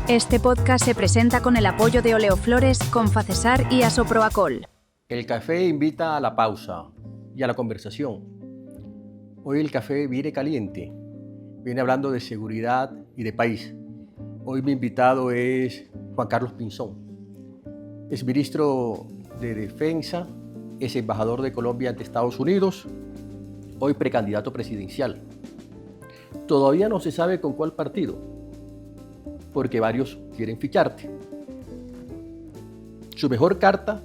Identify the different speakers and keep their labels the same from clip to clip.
Speaker 1: Este podcast se presenta con el apoyo de Oleoflores, Confacesar y Asoproacol.
Speaker 2: El café invita a la pausa y a la conversación. Hoy el café viene caliente, viene hablando de seguridad y de país. Hoy mi invitado es Juan Carlos Pinzón. Es ministro de Defensa, es embajador de Colombia ante Estados Unidos, hoy precandidato presidencial. Todavía no se sabe con cuál partido, porque varios quieren ficharte. Su mejor carta,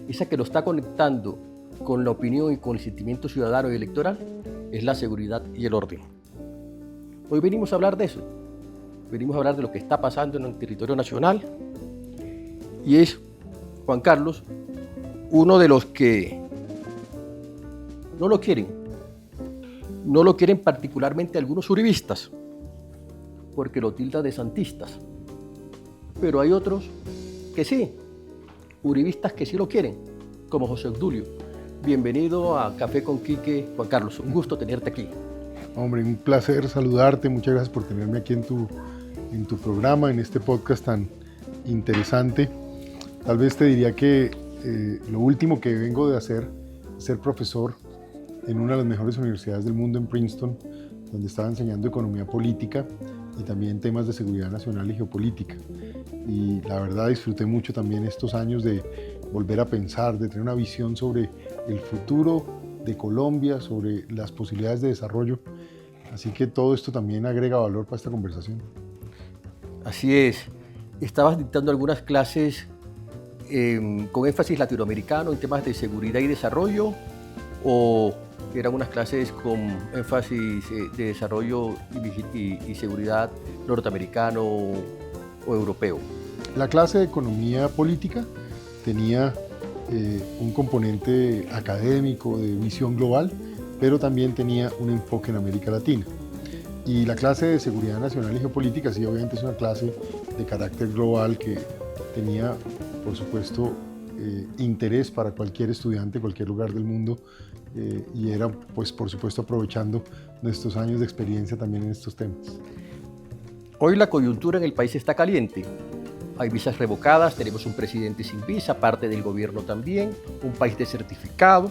Speaker 2: esa que lo está conectando con la opinión y con el sentimiento ciudadano y electoral, es la seguridad y el orden. Hoy venimos a hablar de eso. Venimos a hablar de lo que está pasando en el territorio nacional. Y es Juan Carlos, uno de los que no lo quieren. No lo quieren particularmente algunos uribistas, porque lo tildan de santistas. Pero hay otros que sí, uribistas que sí lo quieren, como José Obdulio. Bienvenido a Café con Quique, Juan Carlos. Un gusto tenerte aquí.
Speaker 3: Hombre, un placer saludarte. Muchas gracias por tenerme aquí en tu programa, en este podcast tan interesante. Tal vez te diría que lo último que vengo de hacer es ser profesor en una de las mejores universidades del mundo, en Princeton, donde estaba enseñando economía política y también temas de seguridad nacional y geopolítica. Y la verdad disfruté mucho también estos años de volver a pensar, de tener una visión sobre el futuro de Colombia, sobre las posibilidades de desarrollo. Así que todo esto también agrega valor para esta conversación.
Speaker 2: Así es. Estabas dictando algunas clases con énfasis latinoamericano en temas de seguridad y desarrollo, o eran unas clases con énfasis de desarrollo y seguridad norteamericano o europeo.
Speaker 3: La clase de economía política tenía un componente académico de visión global, pero también tenía un enfoque en América Latina. Y la clase de seguridad nacional y geopolítica, sí, obviamente es una clase de carácter global que tenía, por supuesto, interés para cualquier estudiante, cualquier lugar del mundo, y era, pues, por supuesto, aprovechando nuestros años de experiencia también en estos temas.
Speaker 2: Hoy la coyuntura en el país está caliente. Hay visas revocadas, tenemos un presidente sin visa, parte del gobierno también, un país desertificado,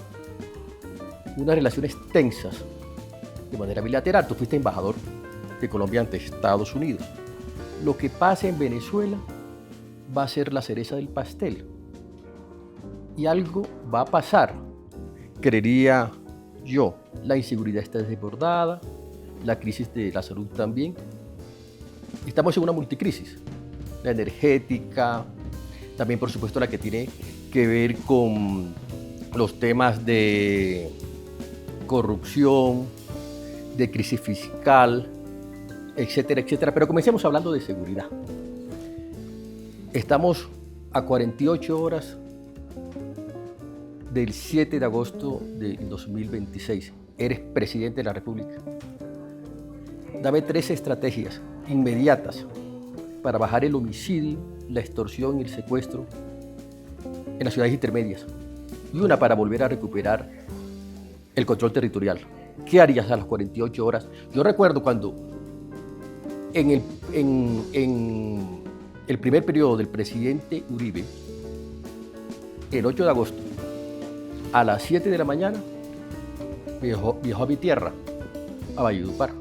Speaker 2: unas relaciones tensas de manera bilateral. Tú fuiste embajador de Colombia ante Estados Unidos. Lo que pase en Venezuela va a ser la cereza del pastel. Y algo va a pasar, creería yo. La inseguridad está desbordada, la crisis de la salud también. Estamos en una multicrisis, la energética, también por supuesto la que tiene que ver con los temas de corrupción, de crisis fiscal, etcétera, etcétera. Pero comencemos hablando de seguridad. Estamos a 48 horas del 7 de agosto del 2026. Eres presidente de la República. Dame 3 estrategias inmediatas para bajar el homicidio, la extorsión y el secuestro en las ciudades intermedias, y una para volver a recuperar el control territorial. ¿Qué harías a las 48 horas? Yo recuerdo cuando en el primer periodo del presidente Uribe, el 8 de agosto, a las 7 de la mañana, viajó a mi tierra, a Valledupar,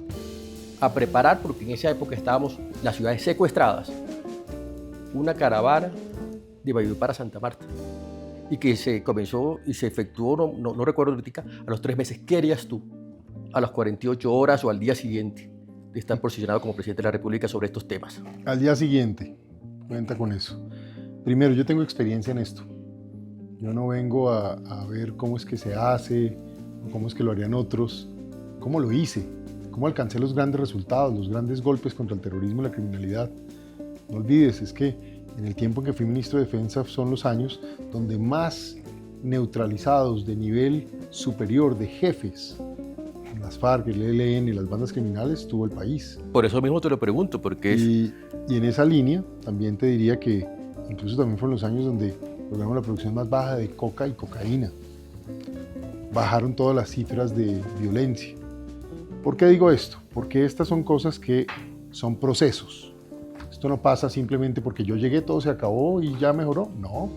Speaker 2: a preparar, porque en esa época estábamos las ciudades secuestradas, una caravana de Valledupar a Santa Marta, y que se comenzó y se efectuó, no recuerdo ahorita, a los 3 meses. ¿Qué harías tú a las 48 horas o al día siguiente de estar posicionado como presidente de la República sobre estos temas?
Speaker 3: Al día siguiente, cuenta con eso. Primero, yo tengo experiencia en esto. Yo no vengo a ver cómo es que se hace, o cómo es que lo harían otros, cómo lo hice, cómo alcancé los grandes resultados, los grandes golpes contra el terrorismo y la criminalidad. No olvides, es que en el tiempo en que fui ministro de Defensa son los años donde más neutralizados de nivel superior de jefes, las FARC, el ELN, las bandas criminales, tuvo el país.
Speaker 2: Por eso mismo te lo pregunto, porque
Speaker 3: y en esa línea también te diría que incluso también fueron los años donde logramos la producción más baja de coca y cocaína. Bajaron todas las cifras de violencia. ¿Por qué digo esto? Porque estas son cosas que son procesos. Esto no pasa simplemente porque yo llegué, todo se acabó y ya mejoró. No,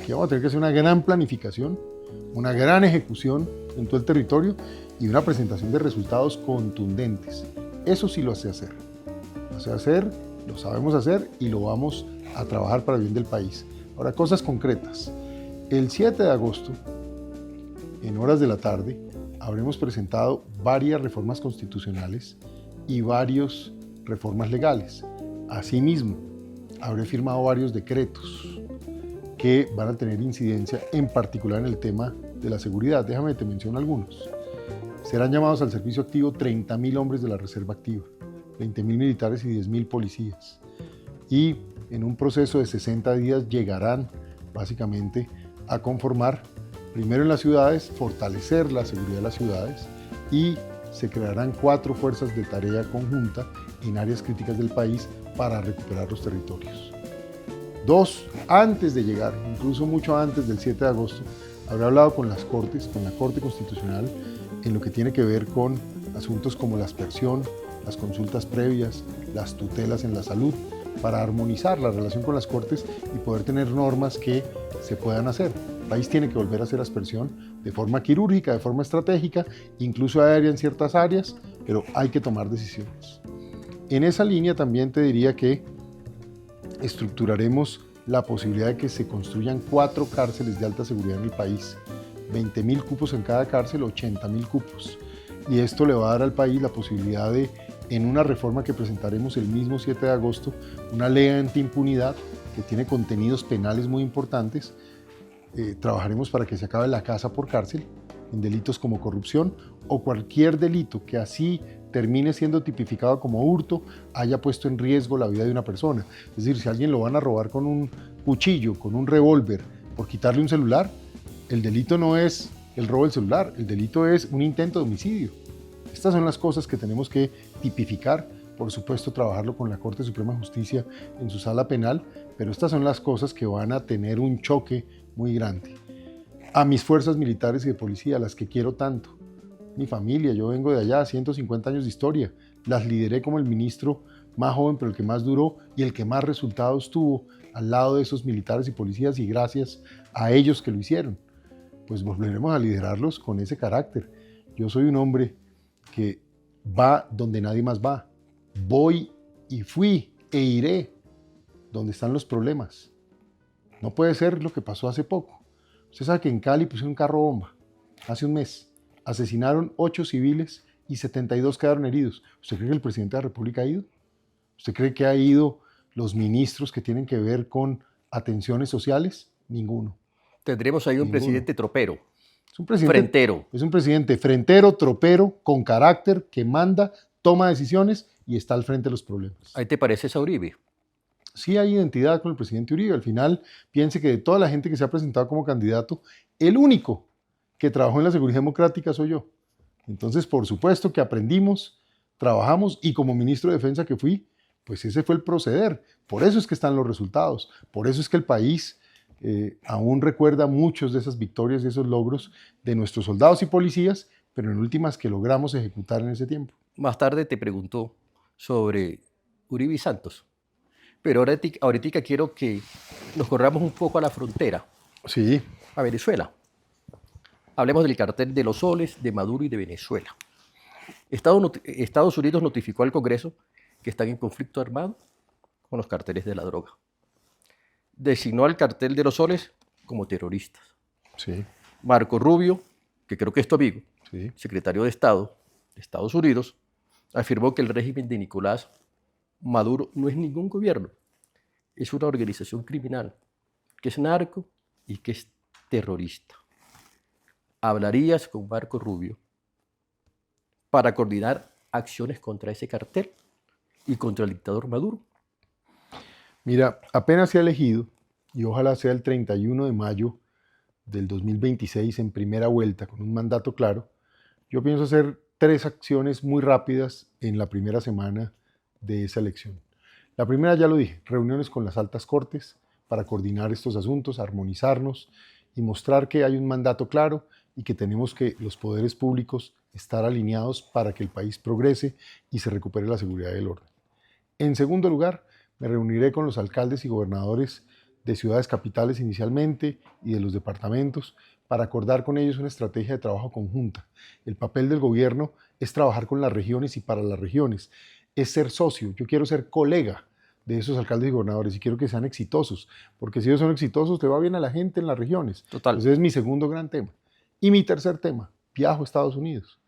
Speaker 3: aquí vamos a tener que hacer una gran planificación, una gran ejecución en todo el territorio y una presentación de resultados contundentes. Eso sí lo sé hacer. Lo sé hacer, lo sabemos hacer y lo vamos a trabajar para el bien del país. Ahora, cosas concretas. El 7 de agosto, en horas de la tarde, habremos presentado varias reformas constitucionales y varias reformas legales. Asimismo, habré firmado varios decretos que van a tener incidencia en particular en el tema de la seguridad. Déjame te menciono algunos. Serán llamados al servicio activo 30.000 hombres de la Reserva Activa, 20.000 militares y 10.000 policías. Y en un proceso de 60 días llegarán básicamente a conformar, primero en las ciudades, fortalecer la seguridad de las ciudades y se crearán 4 fuerzas de tarea conjunta en áreas críticas del país para recuperar los territorios. 2, antes de llegar, incluso mucho antes del 7 de agosto, habré hablado con las Cortes, con la Corte Constitucional, en lo que tiene que ver con asuntos como la aspersión, las consultas previas, las tutelas en la salud, para armonizar la relación con las Cortes y poder tener normas que se puedan hacer. El país tiene que volver a hacer aspersión de forma quirúrgica, de forma estratégica, incluso aérea en ciertas áreas, pero hay que tomar decisiones. En esa línea también te diría que estructuraremos la posibilidad de que se construyan 4 cárceles de alta seguridad en el país, 20.000 cupos en cada cárcel, 80.000 cupos. Y esto le va a dar al país la posibilidad de, en una reforma que presentaremos el mismo 7 de agosto, una ley antiimpunidad que tiene contenidos penales muy importantes. Trabajaremos para que se acabe la casa por cárcel en delitos como corrupción o cualquier delito que así termine siendo tipificado como hurto, haya puesto en riesgo la vida de una persona. Es decir, si a alguien lo van a robar con un cuchillo, con un revólver, por quitarle un celular, el delito no es el robo del celular, el delito es un intento de homicidio. Estas son las cosas que tenemos que tipificar, por supuesto trabajarlo con la Corte Suprema de Justicia en su sala penal, pero estas son las cosas que van a tener un choque muy grande. A mis fuerzas militares y de policía, a las que quiero tanto, mi familia, yo vengo de allá, 150 años de historia, las lideré como el ministro más joven, pero el que más duró y el que más resultados tuvo al lado de esos militares y policías, y gracias a ellos que lo hicieron, pues volveremos a liderarlos con ese carácter. Yo soy un hombre que va donde nadie más va. Voy y fui e iré donde están los problemas. No puede ser lo que pasó hace poco. Usted sabe que en Cali pusieron un carro bomba hace un mes. Asesinaron 8 civiles y 72 quedaron heridos. ¿Usted cree que el presidente de la República ha ido? ¿Usted cree que ha ido los ministros que tienen que ver con atenciones sociales? Ninguno.
Speaker 2: Tendremos ahí un presidente tropero.
Speaker 3: Es un presidente
Speaker 2: frentero.
Speaker 3: Es un presidente frentero, tropero, con carácter, que manda, toma decisiones y está al frente de los problemas.
Speaker 2: ¿Ahí te pareces a Uribe?
Speaker 3: Sí hay identidad con el presidente Uribe. Al final, piense que de toda la gente que se ha presentado como candidato, el único que trabajó en la seguridad democrática soy yo. Entonces, por supuesto que aprendimos, trabajamos y como ministro de Defensa que fui, pues ese fue el proceder. Por eso es que están los resultados. Por eso es que el país aún recuerda muchos de esas victorias y esos logros de nuestros soldados y policías, pero en últimas que logramos ejecutar en ese tiempo.
Speaker 2: Más tarde te preguntó sobre Uribe y Santos. Pero ahorita quiero que nos corramos un poco a la frontera,
Speaker 3: Sí.
Speaker 2: a Venezuela. Hablemos del cartel de los soles, de Maduro y de Venezuela. Estados Unidos notificó al Congreso que están en conflicto armado con los carteles de la droga. Designó al cartel de los soles como terroristas.
Speaker 3: Sí.
Speaker 2: Marco Rubio, que creo que es tu amigo,
Speaker 3: Sí.
Speaker 2: secretario de Estado de Estados Unidos, afirmó que el régimen de Nicolás Maduro no es ningún gobierno, es una organización criminal, que es narco y que es terrorista. ¿Hablarías con Marco Rubio para coordinar acciones contra ese cartel y contra el dictador Maduro?
Speaker 3: Mira, apenas se ha elegido, y ojalá sea el 31 de mayo del 2026 en primera vuelta, con un mandato claro, yo pienso hacer 3 acciones muy rápidas en la primera semana de esa elección. La primera, ya lo dije, reuniones con las altas cortes para coordinar estos asuntos, armonizarnos y mostrar que hay un mandato claro y que tenemos que los poderes públicos estar alineados para que el país progrese y se recupere la seguridad y el orden. En segundo lugar, Me reuniré con los alcaldes y gobernadores de ciudades capitales inicialmente y de los departamentos para acordar con ellos una estrategia de trabajo conjunta. El papel del gobierno es trabajar con las regiones y para las regiones, es ser socio. Yo quiero ser colega de esos alcaldes y gobernadores y quiero que sean exitosos, porque si ellos son exitosos, le va bien a la gente en las regiones.
Speaker 2: Total.
Speaker 3: Entonces es mi segundo gran tema. Y mi tercer tema, viajo a Estados Unidos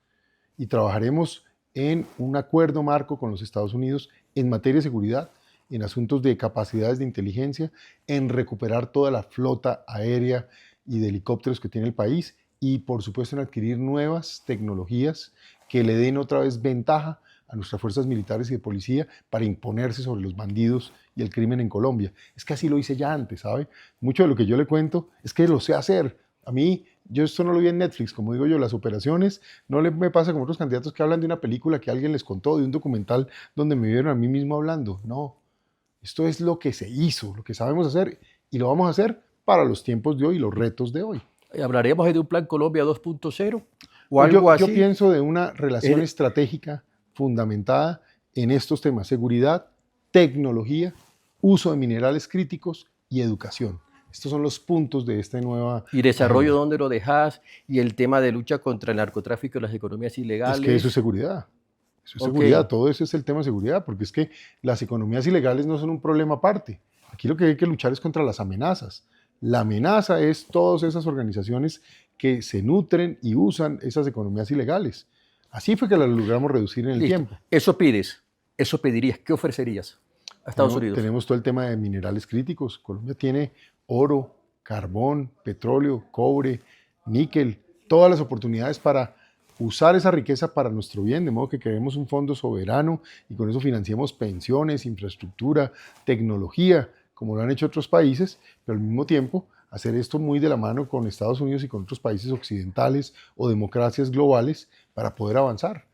Speaker 3: y trabajaremos en un acuerdo marco con los Estados Unidos en materia de seguridad, en asuntos de capacidades de inteligencia, en recuperar toda la flota aérea y de helicópteros que tiene el país y, por supuesto, en adquirir nuevas tecnologías que le den otra vez ventaja a nuestras fuerzas militares y de policía para imponerse sobre los bandidos y el crimen en Colombia. Es que así lo hice ya antes, ¿sabe? Mucho de lo que yo le cuento es que lo sé hacer. A mí, yo esto no lo vi en Netflix, como digo yo, las operaciones, no me pasa como otros candidatos que hablan de una película que alguien les contó, de un documental donde me vieron a mí mismo hablando. No, esto es lo que se hizo, lo que sabemos hacer y lo vamos a hacer para los tiempos de hoy y los retos de hoy.
Speaker 2: ¿Hablaremos de un plan Colombia 2.0 o algo así?
Speaker 3: Yo pienso de una relación estratégica fundamentada en estos temas: seguridad, tecnología, uso de minerales críticos y educación. Estos son los puntos de esta nueva...
Speaker 2: ¿Y desarrollo dónde lo dejas? Y el tema de lucha contra el narcotráfico y las economías ilegales.
Speaker 3: Es que eso es seguridad. Eso es seguridad, todo eso es el tema de seguridad, porque es que las economías ilegales no son un problema aparte. Aquí lo que hay que luchar es contra las amenazas. La amenaza es todas esas organizaciones que se nutren y usan esas economías ilegales. Así fue que las logramos reducir en el tiempo.
Speaker 2: Eso pides, eso pedirías, ¿qué ofrecerías a Estados Unidos?
Speaker 3: Tenemos todo el tema de minerales críticos. Colombia tiene oro, carbón, petróleo, cobre, níquel, todas las oportunidades para usar esa riqueza para nuestro bien, de modo que creemos un fondo soberano y con eso financiemos pensiones, infraestructura, tecnología, como lo han hecho otros países, pero al mismo tiempo hacer esto muy de la mano con Estados Unidos y con otros países occidentales o democracias globales para poder avanzar.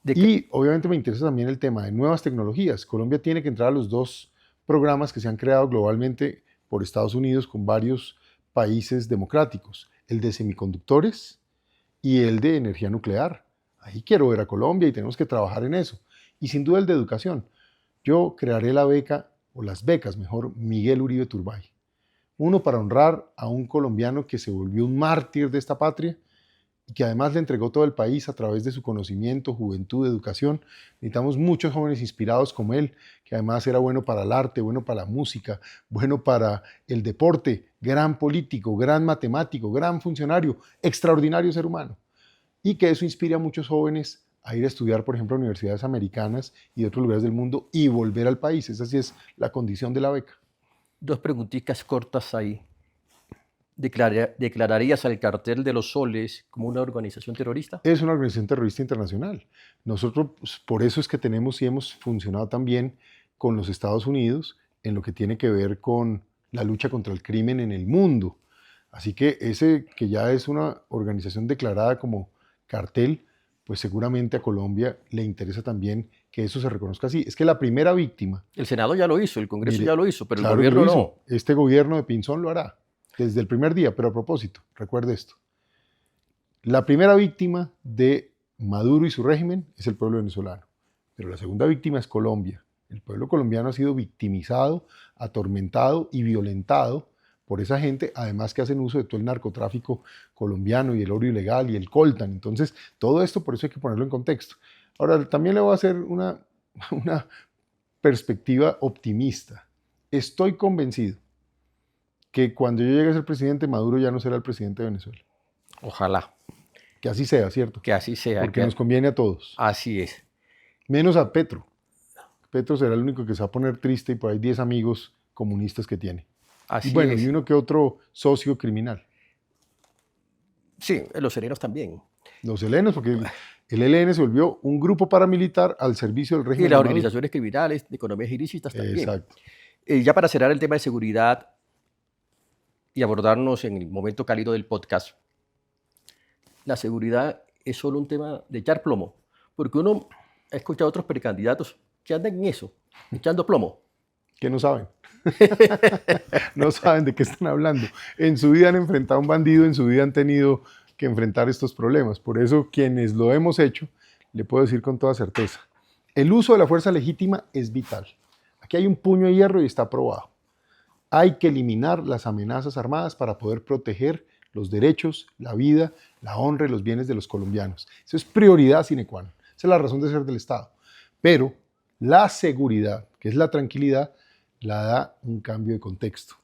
Speaker 3: Y obviamente me interesa también el tema de nuevas tecnologías. Colombia tiene que entrar a los dos programas que se han creado globalmente por Estados Unidos con varios países democráticos, el de semiconductores y el de energía nuclear. Ahí quiero ver a Colombia y tenemos que trabajar en eso. Y sin duda el de educación. Yo crearé la beca, o las becas mejor, Miguel Uribe Turbay. Uno, para honrar a un colombiano que se volvió un mártir de esta patria y que además le entregó todo el país a través de su conocimiento, juventud, educación. Necesitamos muchos jóvenes inspirados como él, que además era bueno para el arte, bueno para la música, bueno para el deporte, gran político, gran matemático, gran funcionario, extraordinario ser humano. Y que eso inspire a muchos jóvenes a ir a estudiar, por ejemplo, a universidades americanas y de otros lugares del mundo y volver al país. Esa sí es la condición de la beca.
Speaker 2: Dos preguntitas cortas ahí. ¿Declararías al Cartel de los Soles como una organización terrorista?
Speaker 3: Es una organización terrorista internacional. Nosotros, pues, por eso es que tenemos y hemos funcionado también con los Estados Unidos en lo que tiene que ver con la lucha contra el crimen en el mundo. Así que ese que ya es una organización declarada como cartel, pues seguramente a Colombia le interesa también que eso se reconozca así. Es que la primera víctima...
Speaker 2: El Senado ya lo hizo, el Congreso
Speaker 3: Mire,
Speaker 2: ya lo hizo, pero
Speaker 3: claro,
Speaker 2: el gobierno no.
Speaker 3: Este gobierno de Pinzón lo hará desde el primer día, pero a propósito, recuerde esto. La primera víctima de Maduro y su régimen es el pueblo venezolano, pero la segunda víctima es Colombia. El pueblo colombiano ha sido victimizado, atormentado y violentado por esa gente, además que hacen uso de todo el narcotráfico colombiano y el oro ilegal y el coltan. Entonces, todo esto por eso hay que ponerlo en contexto. Ahora, también le voy a hacer una perspectiva optimista. Estoy convencido que cuando yo llegue a ser presidente, Maduro ya no será el presidente de Venezuela.
Speaker 2: Ojalá.
Speaker 3: Que así sea, ¿cierto?
Speaker 2: Que así sea.
Speaker 3: Porque nos conviene a todos.
Speaker 2: Así es.
Speaker 3: Menos a Petro. Petro será el único que se va a poner triste y por ahí 10 amigos comunistas que tiene.
Speaker 2: Así
Speaker 3: y bueno,
Speaker 2: es.
Speaker 3: Y uno que otro socio criminal.
Speaker 2: Sí, los serenos también.
Speaker 3: Los helenos, porque el ELN se volvió un grupo paramilitar al servicio del régimen.
Speaker 2: Y las organizaciones criminales, de economías ilícitas también.
Speaker 3: Exacto.
Speaker 2: Ya para cerrar el tema de seguridad y abordarnos en el momento cálido del podcast, la seguridad es solo un tema de echar plomo, porque uno ha escuchado a otros precandidatos que andan en eso, echando plomo.
Speaker 3: Que no saben. No saben de qué están hablando. En su vida han enfrentado a un bandido, en su vida han tenido que enfrentar estos problemas. Por eso, quienes lo hemos hecho, le puedo decir con toda certeza, el uso de la fuerza legítima es vital. Aquí hay un puño de hierro y está probado. Hay que eliminar las amenazas armadas para poder proteger los derechos, la vida, la honra y los bienes de los colombianos. Eso es prioridad sine qua non. Esa es la razón de ser del Estado. Pero la seguridad, que es la tranquilidad, la da un cambio de contexto.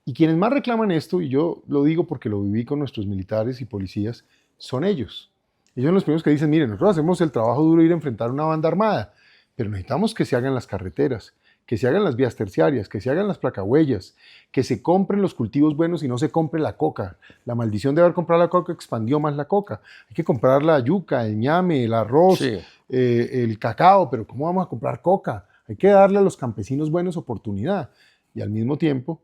Speaker 3: Y quienes más reclaman esto, y yo lo digo porque lo viví con nuestros militares y policías, son ellos. Ellos son los primeros que dicen, miren, nosotros hacemos el trabajo duro de ir a enfrentar una banda armada, pero necesitamos que se hagan las carreteras, que se hagan las vías terciarias, que se hagan las placahuellas, que se compren los cultivos buenos y no se compre la coca. La maldición de haber comprado la coca expandió más la coca. Hay que comprar la yuca, el ñame, el arroz,
Speaker 2: Sí.
Speaker 3: El cacao, pero ¿cómo vamos a comprar coca? Hay que darle a los campesinos buenos oportunidad y al mismo tiempo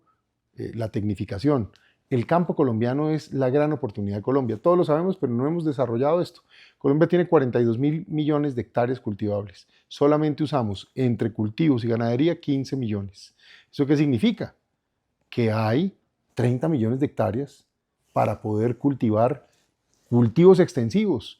Speaker 3: la tecnificación. El campo colombiano es la gran oportunidad de Colombia. Todos lo sabemos, pero no hemos desarrollado esto. Colombia tiene 42.000 millones de hectáreas cultivables. Solamente usamos entre cultivos y ganadería 15 millones. ¿Eso qué significa? Que hay 30 millones de hectáreas para poder cultivar cultivos extensivos.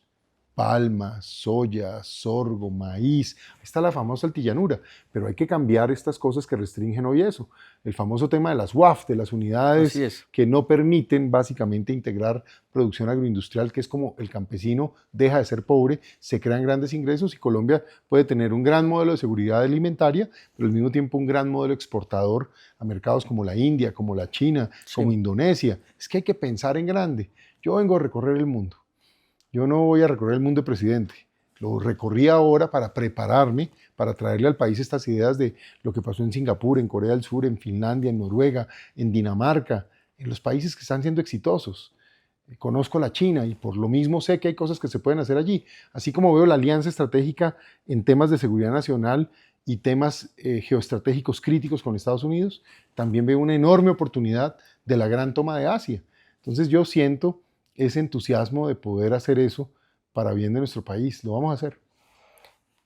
Speaker 3: Palma, soya, sorgo, maíz. Ahí está la famosa altillanura, pero hay que cambiar estas cosas que restringen hoy eso. El famoso tema de las UAF, de las unidades que no permiten básicamente integrar producción agroindustrial, que es como el campesino deja de ser pobre, se crean grandes ingresos y Colombia puede tener un gran modelo de seguridad alimentaria, pero al mismo tiempo un gran modelo exportador a mercados como la India, como la China, como Indonesia. Es que hay que pensar en grande. Yo vengo a recorrer el mundo. Yo no voy a recorrer el mundo de presidente. Lo recorrí ahora para prepararme, para traerle al país estas ideas de lo que pasó en Singapur, en Corea del Sur, en Finlandia, en Noruega, en Dinamarca, en los países que están siendo exitosos. Conozco la China y por lo mismo sé que hay cosas que se pueden hacer allí. Así como veo la alianza estratégica en temas de seguridad nacional y temas geoestratégicos críticos con Estados Unidos, también veo una enorme oportunidad de la gran toma de Asia. Entonces yo siento ese entusiasmo de poder hacer eso para bien de nuestro país. Lo vamos a hacer.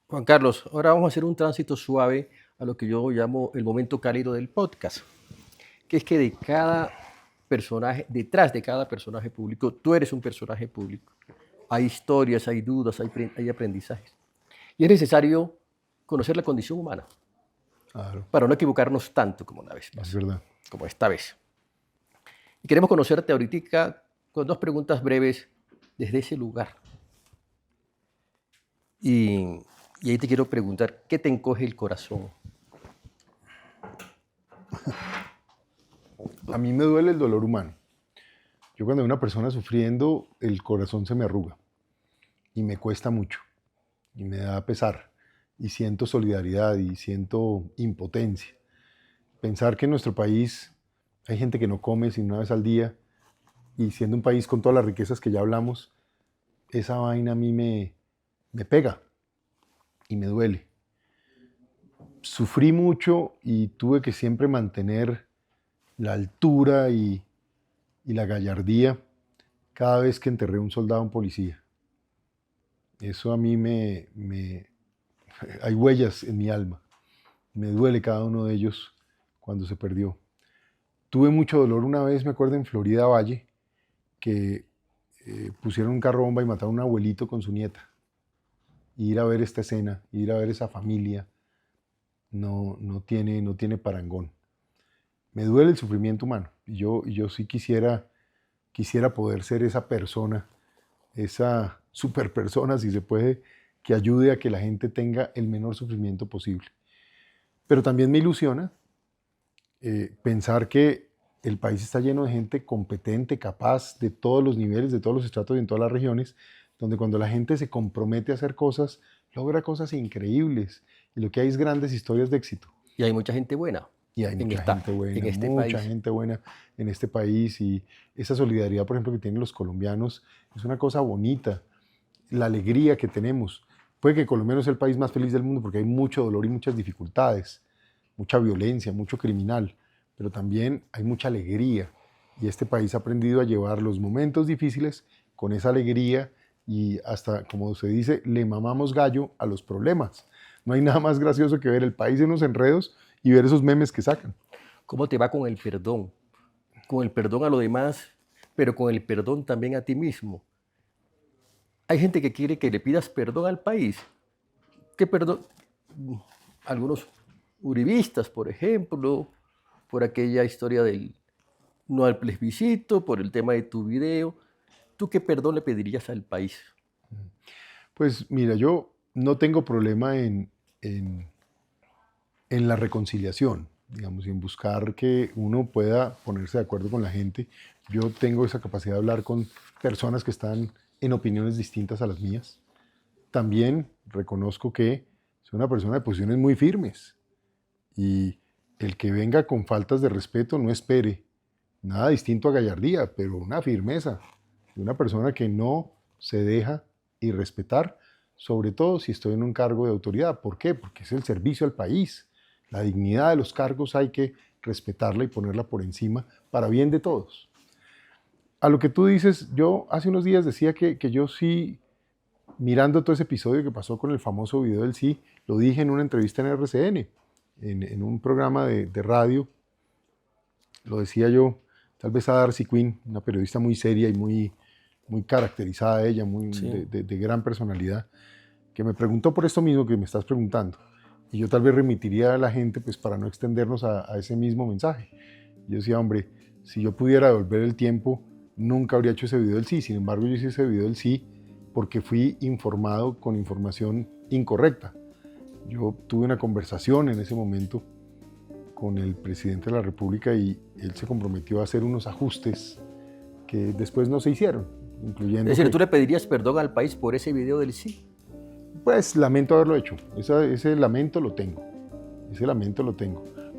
Speaker 2: Juan Carlos, ahora vamos a hacer un tránsito suave a lo que yo llamo el momento cálido del podcast, que es que de cada personaje, detrás de cada personaje público, tú eres un personaje público. Hay historias, hay dudas, hay aprendizajes. Y es necesario conocer la condición humana para no equivocarnos tanto como una vez más,
Speaker 3: es verdad.
Speaker 2: como esta vez. Y queremos conocerte ahorita con dos preguntas breves desde ese lugar. Y ahí te quiero preguntar, ¿qué te encoge el corazón?
Speaker 3: A mí me duele el dolor humano. Yo cuando veo a una persona sufriendo, el corazón se me arruga y me cuesta mucho y me da pesar y siento solidaridad y siento impotencia. Pensar que en nuestro país hay gente que no come sino una vez al día y siendo un país con todas las riquezas que ya hablamos, esa vaina a mí me pega y me duele. Sufrí mucho y tuve que siempre mantener la altura y la gallardía cada vez que enterré a un soldado o un policía. Eso a mí hay huellas en mi alma. Me duele cada uno de ellos cuando se perdió. Tuve mucho dolor una vez, me acuerdo, en Florida Valle, que pusieron un carro bomba y mataron a un abuelito con su nieta. Y ir a ver esta escena, ir a ver esa familia, no tiene parangón. Me duele el sufrimiento humano. Y yo sí quisiera poder ser esa persona, esa superpersona, si se puede, que ayude a que la gente tenga el menor sufrimiento posible. Pero también me ilusiona pensar que el país está lleno de gente competente, capaz, de todos los niveles, de todos los estratos y en todas las regiones, donde cuando la gente se compromete a hacer cosas, logra cosas increíbles. Y lo que hay es grandes historias de éxito.
Speaker 2: Y hay mucha gente buena.
Speaker 3: Y hay mucha gente buena, mucha gente buena en este país. Y esa solidaridad, por ejemplo, que tienen los colombianos, es una cosa bonita. La alegría que tenemos. Puede que Colombia no sea el país más feliz del mundo porque hay mucho dolor y muchas dificultades, mucha violencia, mucho criminal, pero también hay mucha alegría. Y este país ha aprendido a llevar los momentos difíciles con esa alegría y hasta, como se dice, le mamamos gallo a los problemas. No hay nada más gracioso que ver el país en los enredos y ver esos memes que sacan.
Speaker 2: ¿Cómo te va con el perdón? Con el perdón a los demás, pero con el perdón también a ti mismo. Hay gente que quiere que le pidas perdón al país. ¿Qué perdón? Algunos uribistas, por ejemplo, por aquella historia del no al plebiscito, por el tema de tu video. ¿Tú qué perdón le pedirías al país?
Speaker 3: Pues mira, yo no tengo problema en la reconciliación, digamos, y en buscar que uno pueda ponerse de acuerdo con la gente. Yo tengo esa capacidad de hablar con personas que están en opiniones distintas a las mías. También reconozco que soy una persona de posiciones muy firmes y el que venga con faltas de respeto no espere nada distinto a gallardía, pero una firmeza de una persona que no se deja irrespetar, sobre todo si estoy en un cargo de autoridad. ¿Por qué? Porque es el servicio al país. La dignidad de los cargos hay que respetarla y ponerla por encima para bien de todos. A lo que tú dices, yo hace unos días decía que yo sí, mirando todo ese episodio que pasó con el famoso video del sí, lo dije en una entrevista en RCN, en un programa de radio, lo decía yo, tal vez a Darcy Quinn, una periodista muy seria y muy caracterizada ella,
Speaker 2: Sí.
Speaker 3: de gran personalidad, que me preguntó por esto mismo que me estás preguntando. Y yo tal vez remitiría a la gente pues, para no extendernos a ese mismo mensaje. Yo decía, hombre, si yo pudiera devolver el tiempo, nunca habría hecho ese video del sí. Sin embargo, yo hice ese video del sí porque fui informado con información incorrecta. Yo tuve una conversación en ese momento con el presidente de la República y él se comprometió a hacer unos ajustes que después no se hicieron, incluyendo...
Speaker 2: Es decir, ¿tú le pedirías perdón al país por ese video del sí?
Speaker 3: Pues lamento haberlo hecho, ese lamento lo tengo,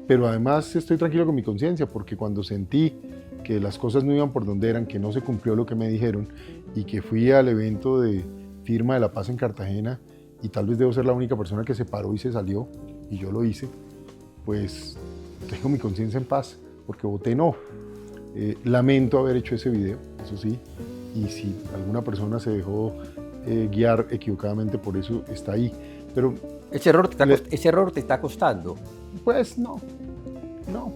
Speaker 3: pero además estoy tranquilo con mi conciencia porque cuando sentí que las cosas no iban por donde eran, que no se cumplió lo que me dijeron y que fui al evento de firma de la paz en Cartagena y tal vez debo ser la única persona que se paró y se salió y yo lo hice, pues tengo mi conciencia en paz porque voté no. Lamento haber hecho ese video, eso sí, y si alguna persona se dejó guiar equivocadamente por eso, está ahí. Pero
Speaker 2: Ese error te está costando.
Speaker 3: pues no,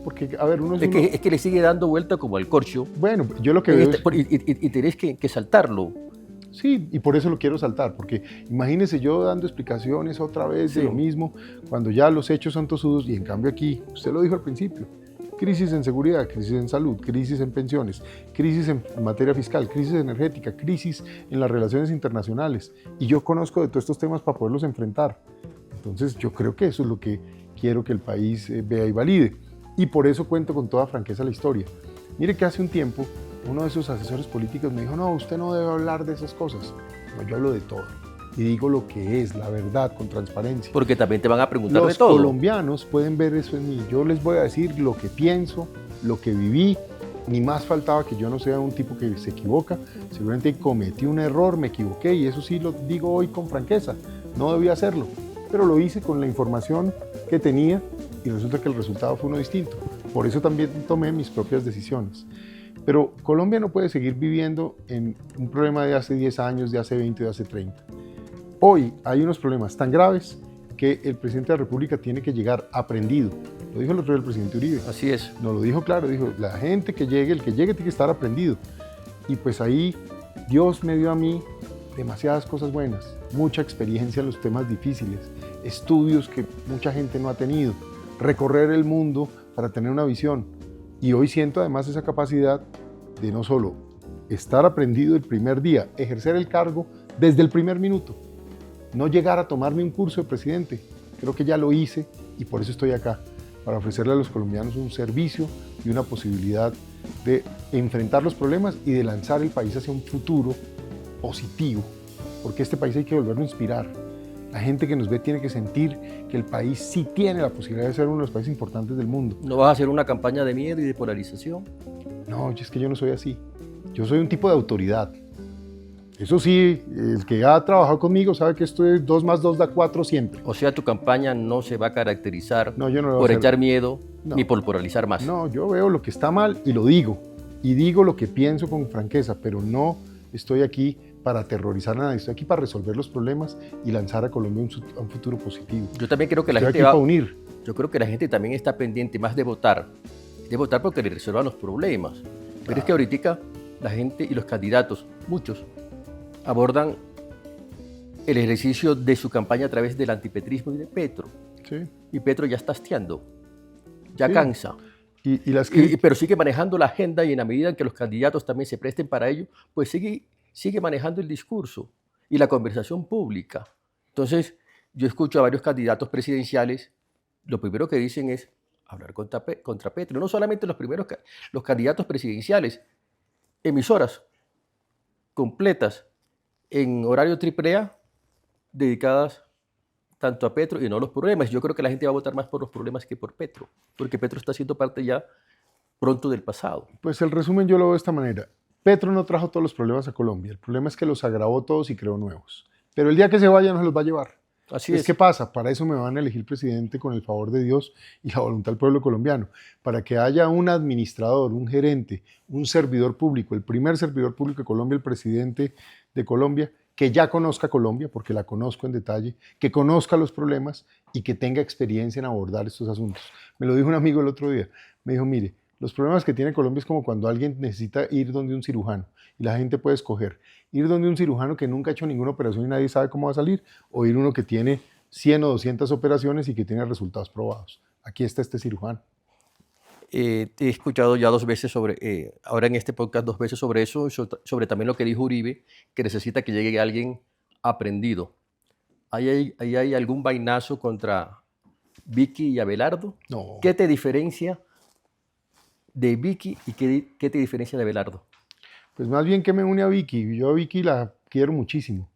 Speaker 3: porque a ver,
Speaker 2: Es que le sigue dando vuelta como al corcho
Speaker 3: bueno, yo lo que veo es...
Speaker 2: y tenés que saltarlo.
Speaker 3: Sí, y por eso lo quiero saltar, porque imagínese yo dando explicaciones otra vez de
Speaker 2: Sí.
Speaker 3: lo mismo, cuando ya los hechos son tosudos, y en cambio aquí, usted lo dijo al principio, crisis en seguridad, crisis en salud, crisis en pensiones, crisis en materia fiscal, crisis energética, crisis en las relaciones internacionales, y yo conozco de todos estos temas para poderlos enfrentar. Entonces yo creo que eso es lo que quiero que el país vea y valide, y por eso cuento con toda franqueza la historia. Mire que hace un tiempo uno de esos asesores políticos me dijo, no, usted no debe hablar de esas cosas. No, yo hablo de todo y digo lo que es, la verdad, con transparencia.
Speaker 2: Porque también te van a preguntar de
Speaker 3: Los
Speaker 2: todo.
Speaker 3: colombianos pueden ver eso en mí. Yo les voy a decir lo que pienso, lo que viví. Ni más faltaba que yo no sea un tipo que se equivoca. Seguramente cometí un error, me equivoqué y eso sí lo digo hoy con franqueza. No debía hacerlo, pero lo hice con la información que tenía y resulta que el resultado fue uno distinto. Por eso también tomé mis propias decisiones. Pero Colombia no puede seguir viviendo en un problema de hace 10 años, de hace 20, de hace 30. Hoy hay unos problemas tan graves que el presidente de la República tiene que llegar aprendido. Lo dijo el otro día el presidente Uribe.
Speaker 2: Así es.
Speaker 3: No lo dijo claro, dijo, la gente que llegue, el que llegue tiene que estar aprendido. Y pues ahí Dios me dio a mí demasiadas cosas buenas, mucha experiencia en los temas difíciles, estudios que mucha gente no ha tenido, recorrer el mundo para tener una visión. Y hoy siento además esa capacidad de no solo estar aprendido el primer día, ejercer el cargo desde el primer minuto, no llegar a tomarme un curso de presidente. Creo que ya lo hice y por eso estoy acá, para ofrecerle a los colombianos un servicio y una posibilidad de enfrentar los problemas y de lanzar el país hacia un futuro positivo, porque este país hay que volverlo a inspirar. La gente que nos ve tiene que sentir que el país sí tiene la posibilidad de ser uno de los países importantes del mundo.
Speaker 2: ¿No vas a hacer una campaña de miedo y de polarización?
Speaker 3: No, es que yo no soy así. Yo soy un tipo de autoridad. Eso sí, el que ha trabajado conmigo sabe que esto es 2 más 2 da 4 siempre.
Speaker 2: O sea, tu campaña no se va a caracterizar
Speaker 3: No, yo no lo voy a
Speaker 2: por
Speaker 3: hacer.
Speaker 2: echar miedo
Speaker 3: No.
Speaker 2: ni por polarizar más.
Speaker 3: No, yo veo lo que está mal y lo digo. Y digo lo que pienso con franqueza, pero no estoy aquí para aterrorizar a nadie. Estoy aquí para resolver los problemas y lanzar a Colombia a un futuro positivo.
Speaker 2: Yo también creo que la
Speaker 3: Estoy
Speaker 2: gente
Speaker 3: aquí
Speaker 2: va,
Speaker 3: para unir.
Speaker 2: yo creo que la gente también está pendiente más de votar porque le resuelvan los problemas. Pero es que ahorita la gente y los candidatos, muchos, abordan el ejercicio de su campaña a través del antipetrismo y de Petro.
Speaker 3: Sí.
Speaker 2: Y Petro ya está hastiando, ya
Speaker 3: Sí.
Speaker 2: cansa. Pero sigue manejando la agenda, y en la medida en que los candidatos también se presten para ello, pues sigue manejando el discurso y la conversación pública. Entonces, yo escucho a varios candidatos presidenciales, lo primero que dicen es hablar contra Petro. No solamente los candidatos presidenciales, emisoras completas en horario AAA dedicadas tanto a Petro y no a los problemas. Yo creo que la gente va a votar más por los problemas que por Petro, porque Petro está siendo parte ya pronto del pasado.
Speaker 3: Pues el resumen yo lo veo de esta manera. Petro no trajo todos los problemas a Colombia. El problema es que los agravó todos y creó nuevos. Pero el día que se vaya no se los va a llevar.
Speaker 2: Así es.
Speaker 3: ¿Qué pasa? Para eso me van a elegir presidente con el favor de Dios y la voluntad del pueblo colombiano. Para que haya un administrador, un gerente, un servidor público, el primer servidor público de Colombia, el presidente de Colombia, que ya conozca Colombia, porque la conozco en detalle, que conozca los problemas y que tenga experiencia en abordar estos asuntos. Me lo dijo un amigo el otro día. Me dijo, mire, los problemas que tiene Colombia es como cuando alguien necesita ir donde un cirujano y la gente puede escoger ir donde un cirujano que nunca ha hecho ninguna operación y nadie sabe cómo va a salir, o ir uno que tiene 100 o 200 operaciones y que tiene resultados probados. Aquí está este cirujano.
Speaker 2: He escuchado ya 2 veces ahora en este podcast 2 veces sobre eso, sobre también lo que dijo Uribe, que necesita que llegue alguien aprendido. ¿Hay algún vainazo contra Vicky y Abelardo?
Speaker 3: No.
Speaker 2: ¿Qué te diferencia de Vicky y qué te diferencia de Abelardo?
Speaker 3: Pues más bien que me une a Vicky. Yo a Vicky la quiero muchísimo.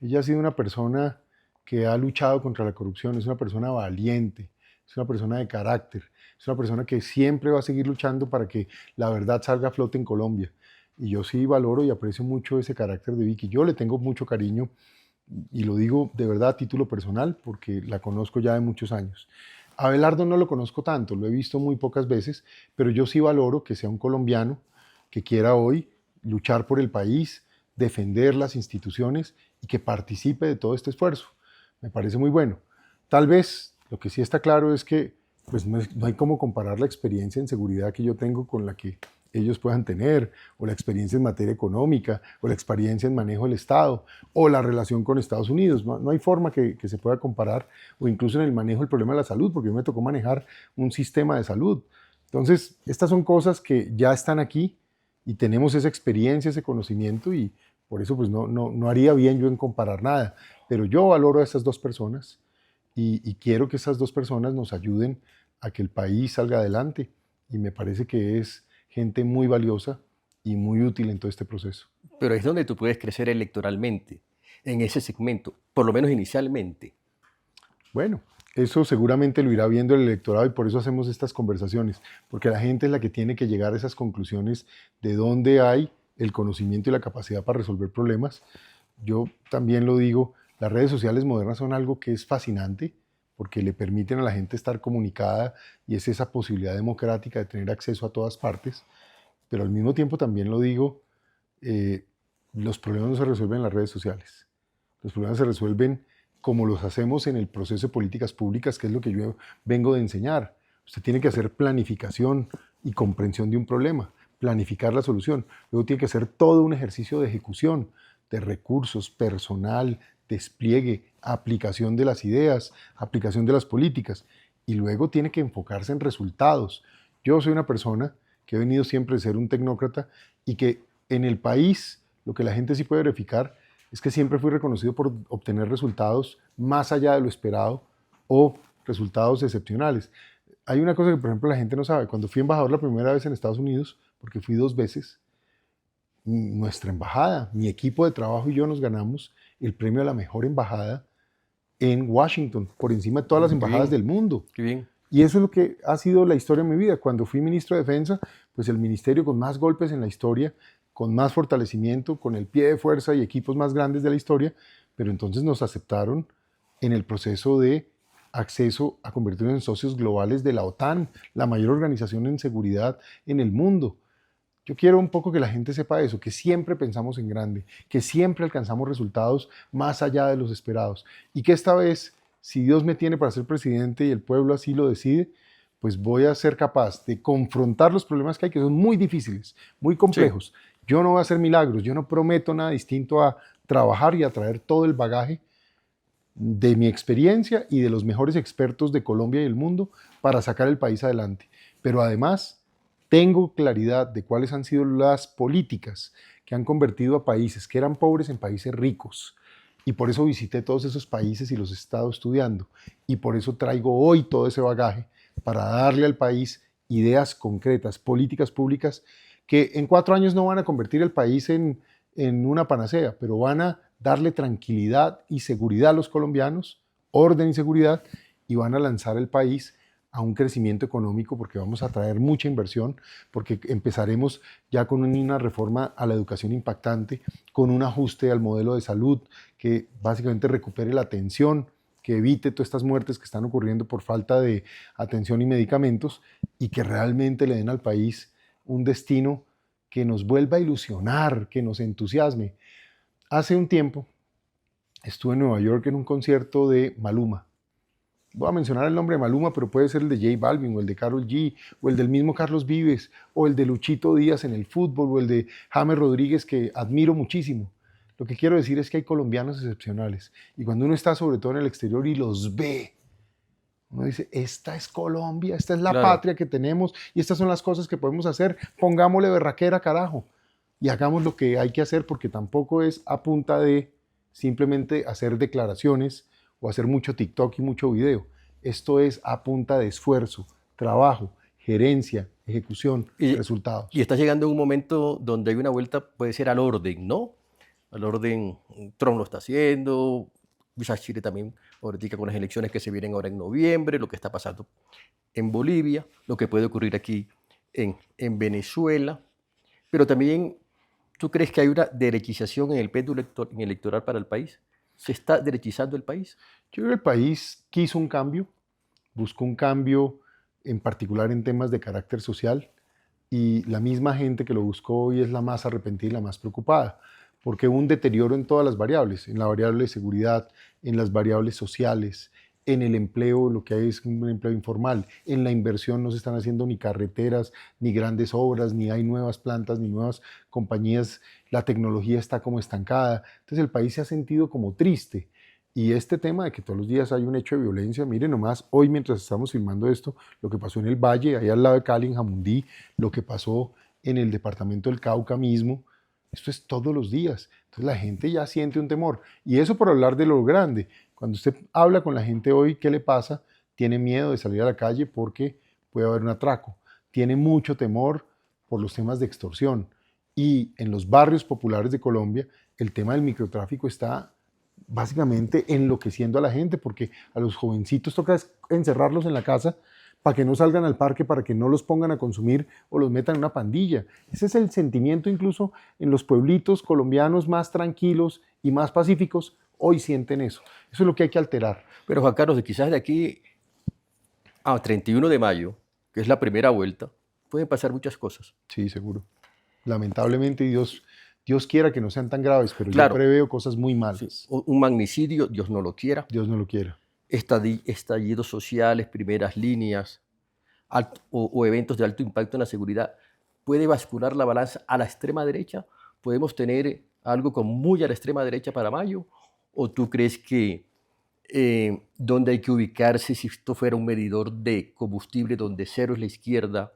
Speaker 3: Ella ha sido una persona que ha luchado contra la corrupción, es una persona valiente, es una persona de carácter, es una persona que siempre va a seguir luchando para que la verdad salga a flote en Colombia. Y yo sí valoro y aprecio mucho ese carácter de Vicky. Yo le tengo mucho cariño y lo digo de verdad a título personal porque la conozco ya de muchos años. A Abelardo no lo conozco tanto, lo he visto muy pocas veces, pero yo sí valoro que sea un colombiano que quiera hoy luchar por el país, defender las instituciones y que participe de todo este esfuerzo. Me parece muy bueno. Tal vez lo que sí está claro es que pues no hay cómo comparar la experiencia en seguridad que yo tengo con la que ellos puedan tener, o la experiencia en materia económica, o la experiencia en manejo del Estado, o la relación con Estados Unidos. No hay forma que se pueda comparar, o incluso en el manejo del problema de la salud, porque a mí me tocó manejar un sistema de salud. Entonces, estas son cosas que ya están aquí y tenemos esa experiencia, ese conocimiento, y por eso pues no haría bien yo en comparar nada. Pero yo valoro a estas dos personas y quiero que esas dos personas nos ayuden a que el país salga adelante, y me parece que es gente muy valiosa y muy útil en todo este proceso.
Speaker 2: Pero es donde tú puedes crecer electoralmente, en ese segmento, por lo menos inicialmente.
Speaker 3: Bueno, eso seguramente lo irá viendo el electorado y por eso hacemos estas conversaciones, porque la gente es la que tiene que llegar a esas conclusiones de dónde hay el conocimiento y la capacidad para resolver problemas. Yo también lo digo, las redes sociales modernas son algo que es fascinante porque le permiten a la gente estar comunicada y es esa posibilidad democrática de tener acceso a todas partes, pero al mismo tiempo también lo digo, los problemas no se resuelven en las redes sociales, los problemas se resuelven como los hacemos en el proceso de políticas públicas, que es lo que yo vengo de enseñar. Usted tiene que hacer planificación y comprensión de un problema, planificar la solución, luego tiene que hacer todo un ejercicio de ejecución, de recursos, personal, despliegue, aplicación de las ideas, aplicación de las políticas, y luego tiene que enfocarse en resultados. Yo soy una persona que he venido siempre a ser un tecnócrata y que en el país lo que la gente sí puede verificar es que siempre fui reconocido por obtener resultados más allá de lo esperado o resultados excepcionales. Hay una cosa que, por ejemplo, la gente no sabe. Cuando fui embajador la primera vez en Estados Unidos, porque fui 2 veces, nuestra embajada, mi equipo de trabajo y yo nos ganamos el premio a la mejor embajada en Washington, por encima de todas las embajadas del mundo.
Speaker 2: Qué bien.
Speaker 3: Y eso es lo que ha sido la historia de mi vida. Cuando fui ministro de Defensa, pues el ministerio con más golpes en la historia, con más fortalecimiento, con el pie de fuerza y equipos más grandes de la historia, pero entonces nos aceptaron en el proceso de acceso a convertirnos en socios globales de la OTAN, la mayor organización en seguridad en el mundo. Yo quiero un poco que la gente sepa eso, que siempre pensamos en grande, que siempre alcanzamos resultados más allá de los esperados y que esta vez, si Dios me tiene para ser presidente y el pueblo así lo decide, pues voy a ser capaz de confrontar los problemas que hay, que son muy difíciles, muy complejos. Sí. Yo no voy a hacer milagros, yo no prometo nada distinto a trabajar y a traer todo el bagaje de mi experiencia y de los mejores expertos de Colombia y el mundo para sacar el país adelante. Pero además tengo claridad de cuáles han sido las políticas que han convertido a países que eran pobres en países ricos. Y por eso visité todos esos países y los he estado estudiando. Y por eso traigo hoy todo ese bagaje para darle al país ideas concretas, políticas públicas que en 4 años no van a convertir el país en una panacea, pero van a darle tranquilidad y seguridad a los colombianos, orden y seguridad, y van a lanzar el país a un crecimiento económico porque vamos a traer mucha inversión, porque empezaremos ya con una reforma a la educación impactante, con un ajuste al modelo de salud que básicamente recupere la atención, que evite todas estas muertes que están ocurriendo por falta de atención y medicamentos y que realmente le den al país un destino que nos vuelva a ilusionar, que nos entusiasme. Hace un tiempo estuve en Nueva York en un concierto de Maluma. Voy a mencionar el nombre de Maluma, pero puede ser el de J Balvin, o el de Karol G, o el del mismo Carlos Vives, o el de Luchito Díaz en el fútbol, o el de James Rodríguez, que admiro muchísimo. Lo que quiero decir es que hay colombianos excepcionales. Y cuando uno está sobre todo en el exterior y los ve, uno dice, esta es Colombia, esta es la patria que tenemos, y estas son las cosas que podemos hacer. Pongámosle berraquera, carajo, y hagamos lo que hay que hacer, porque tampoco es a punta de simplemente hacer declaraciones o hacer mucho TikTok y mucho video. Esto es a punta de esfuerzo, trabajo, gerencia, ejecución, resultados.
Speaker 2: Y está llegando un momento donde hay una vuelta, puede ser al orden, ¿no? Al orden, Trump lo está haciendo, quizás Chile también, ahorita con las elecciones que se vienen ahora en noviembre, lo que está pasando en Bolivia, lo que puede ocurrir aquí en Venezuela, pero también, ¿tú crees que hay una derechización en el péndulo electoral para el país? ¿Se está derechizando el país?
Speaker 3: Yo creo que el país quiso un cambio, buscó un cambio en particular en temas de carácter social y la misma gente que lo buscó hoy es la más arrepentida y la más preocupada, porque hubo un deterioro en todas las variables, en la variable de seguridad, en las variables sociales, en el empleo, lo que hay es un empleo informal, en la inversión no se están haciendo ni carreteras, ni grandes obras, ni hay nuevas plantas, ni nuevas compañías, la tecnología está como estancada, entonces el país se ha sentido como triste. Y este tema de que todos los días hay un hecho de violencia, miren nomás, hoy mientras estamos filmando esto, lo que pasó en el Valle, ahí al lado de Cali, en Jamundí, lo que pasó en el departamento del Cauca mismo, esto es todos los días. Entonces la gente ya siente un temor. Y eso por hablar de lo grande. Cuando usted habla con la gente hoy, ¿qué le pasa? Tiene miedo de salir a la calle porque puede haber un atraco. Tiene mucho temor por los temas de extorsión. Y en los barrios populares de Colombia, el tema del microtráfico está básicamente enloqueciendo a la gente porque a los jovencitos toca encerrarlos en la casa para que no salgan al parque, para que no los pongan a consumir o los metan en una pandilla. Ese es el sentimiento incluso en los pueblitos colombianos más tranquilos y más pacíficos, hoy sienten eso. Eso es lo que hay que alterar.
Speaker 2: Pero Juan Carlos, quizás de aquí a 31 de mayo, que es la primera vuelta, pueden pasar muchas cosas.
Speaker 3: Sí, seguro. Lamentablemente Dios quiera que no sean tan graves, pero
Speaker 2: claro,
Speaker 3: yo preveo cosas muy malas.
Speaker 2: Sí, un magnicidio, Dios no lo quiera.
Speaker 3: Dios no lo quiera.
Speaker 2: Estallidos sociales, primeras líneas o eventos de alto impacto en la seguridad, ¿puede bascular la balanza a la extrema derecha? ¿Podemos tener algo con muy a la extrema derecha para mayo? ¿O tú crees que dónde hay que ubicarse si esto fuera un medidor de combustible donde 0 es la izquierda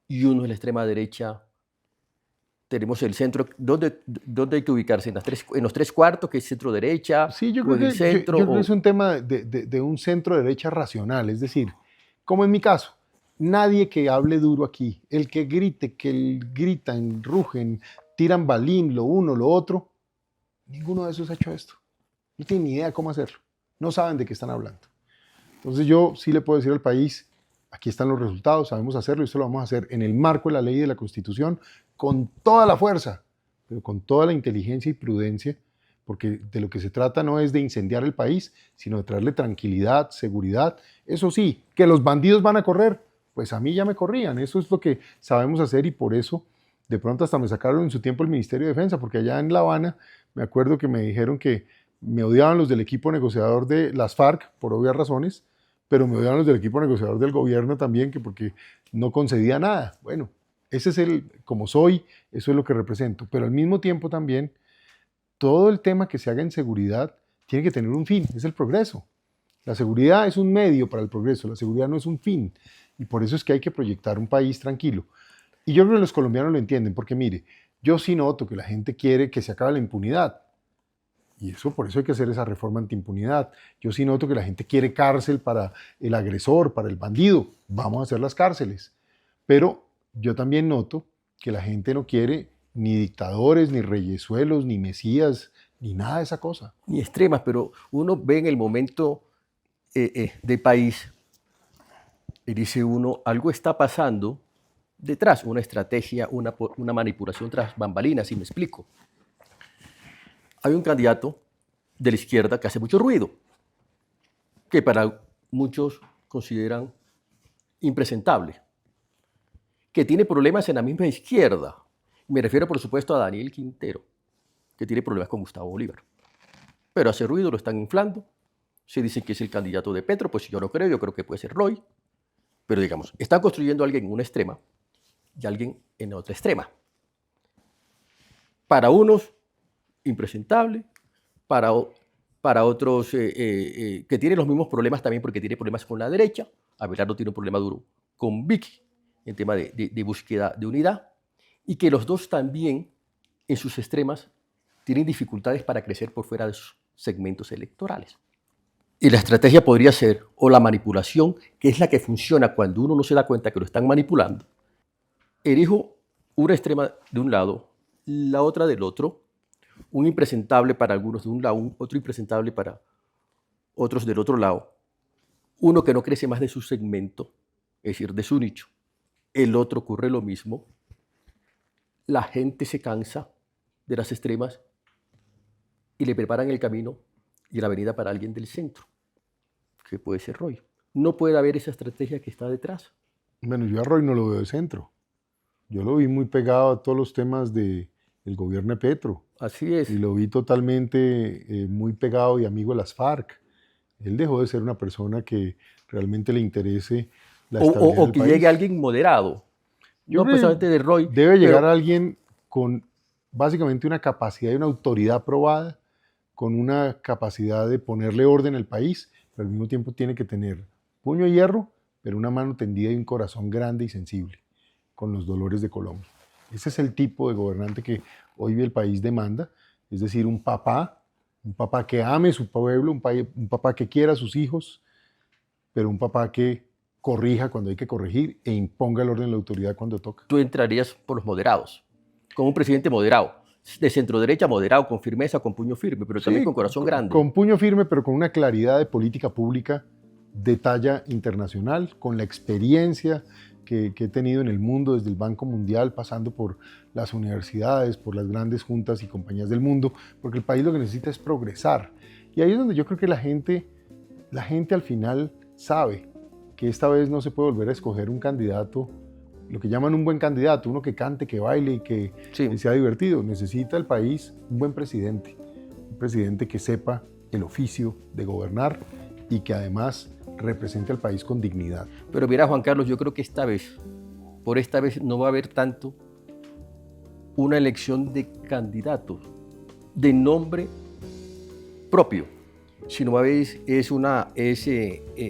Speaker 2: y 1 es la extrema derecha? Tenemos el centro, ¿dónde hay que ubicarse? ¿En los 3/4, que es centro derecha?
Speaker 3: Sí, yo creo, yo creo que es un tema de un centro derecha racional, es decir, como en mi caso, nadie que hable duro aquí, el que grite, que gritan, rugen, tiran balín, lo uno, lo otro, ninguno de esos ha hecho esto. No tienen ni idea cómo hacerlo, no saben de qué están hablando. Entonces yo sí le puedo decir al país, aquí están los resultados, sabemos hacerlo y esto lo vamos a hacer en el marco de la ley y de la Constitución, con toda la fuerza, pero con toda la inteligencia y prudencia, porque de lo que se trata no es de incendiar el país, sino de traerle tranquilidad, seguridad. Eso sí, que los bandidos van a correr, pues a mí ya me corrían, eso es lo que sabemos hacer y por eso de pronto hasta me sacaron en su tiempo el Ministerio de Defensa, porque allá en La Habana me acuerdo que me dijeron que me odiaban los del equipo negociador de las FARC, por obvias razones, pero me odiaban los del equipo negociador del gobierno también, que porque no concedía nada. Bueno, ese es como soy, eso es lo que represento. Pero al mismo tiempo también, todo el tema que se haga en seguridad tiene que tener un fin, es el progreso. La seguridad es un medio para el progreso, la seguridad no es un fin. Y por eso es que hay que proyectar un país tranquilo. Y yo creo que los colombianos lo entienden, porque mire, yo sí noto que la gente quiere que se acabe la impunidad. Y por eso hay que hacer esa reforma antiimpunidad. Yo sí noto que la gente quiere cárcel para el agresor, para el bandido. Vamos a hacer las cárceles. Pero yo también noto que la gente no quiere ni dictadores, ni reyesuelos, ni mesías, ni nada de esa cosa.
Speaker 2: Ni extremas, pero uno ve en el momento del país y dice uno, algo está pasando detrás, una estrategia, una manipulación tras bambalinas, y me explico. Hay un candidato de la izquierda que hace mucho ruido, que para muchos consideran impresentable, que tiene problemas en la misma izquierda. Me refiero, por supuesto, a Daniel Quintero, que tiene problemas con Gustavo Bolívar. Pero hace ruido, lo están inflando. Se dice que es el candidato de Petro, pues yo no creo, yo creo que puede ser Roy. Pero digamos, están construyendo a alguien en una extrema y a alguien en otra extrema. Para unos, impresentable, para otros que tienen los mismos problemas también porque tiene problemas con la derecha. Abelardo tiene un problema duro con Vicky en tema de búsqueda de unidad, y que los dos también en sus extremas tienen dificultades para crecer por fuera de sus segmentos electorales. Y la estrategia podría ser, o la manipulación, que es la que funciona cuando uno no se da cuenta que lo están manipulando. Elijo una extrema de un lado, la otra del otro, un impresentable para algunos de un lado, otro impresentable para otros del otro lado, uno que no crece más de su segmento, es decir, de su nicho. El otro ocurre lo mismo. La gente se cansa de las extremas y le preparan el camino y la avenida para alguien del centro, que puede ser Roy. No puede haber esa estrategia que está detrás.
Speaker 3: Bueno, yo a Roy no lo veo de centro. Yo lo vi muy pegado a todos los temas del gobierno de Petro.
Speaker 2: Así es.
Speaker 3: Y lo vi totalmente muy pegado y amigo de las FARC. Él dejó de ser una persona que realmente le interese la estabilidad
Speaker 2: o
Speaker 3: del
Speaker 2: que
Speaker 3: país.
Speaker 2: llegue alguien moderado.
Speaker 3: Yo
Speaker 2: No precisamente de Roy.
Speaker 3: Debe llegar alguien con básicamente una capacidad y una autoridad probada, con una capacidad de ponerle orden al país, pero al mismo tiempo tiene que tener puño de hierro, pero una mano tendida y un corazón grande y sensible con los dolores de Colombia. Ese es el tipo de gobernante que hoy el país demanda, es decir, un papá que ame su pueblo, un papá que quiera a sus hijos, pero un papá que corrija cuando hay que corregir e imponga el orden de la autoridad cuando toca.
Speaker 2: Tú entrarías por los moderados, como un presidente moderado, de centro derecha moderado, con firmeza, con puño firme, pero también con corazón grande.
Speaker 3: Con puño firme, pero con una claridad de política pública de talla internacional, con la experiencia que he tenido en el mundo, desde el Banco Mundial, pasando por las universidades, por las grandes juntas y compañías del mundo, porque el país lo que necesita es progresar. Y ahí es donde yo creo que la gente al final sabe que esta vez no se puede volver a escoger un candidato, lo que llaman un buen candidato, uno que cante, que baile y que sea divertido. Necesita el país un buen presidente, un presidente que sepa el oficio de gobernar y que además represente al país con dignidad.
Speaker 2: Pero mira, Juan Carlos, yo creo que por esta vez no va a haber tanto una elección de candidatos de nombre propio, sino va a haber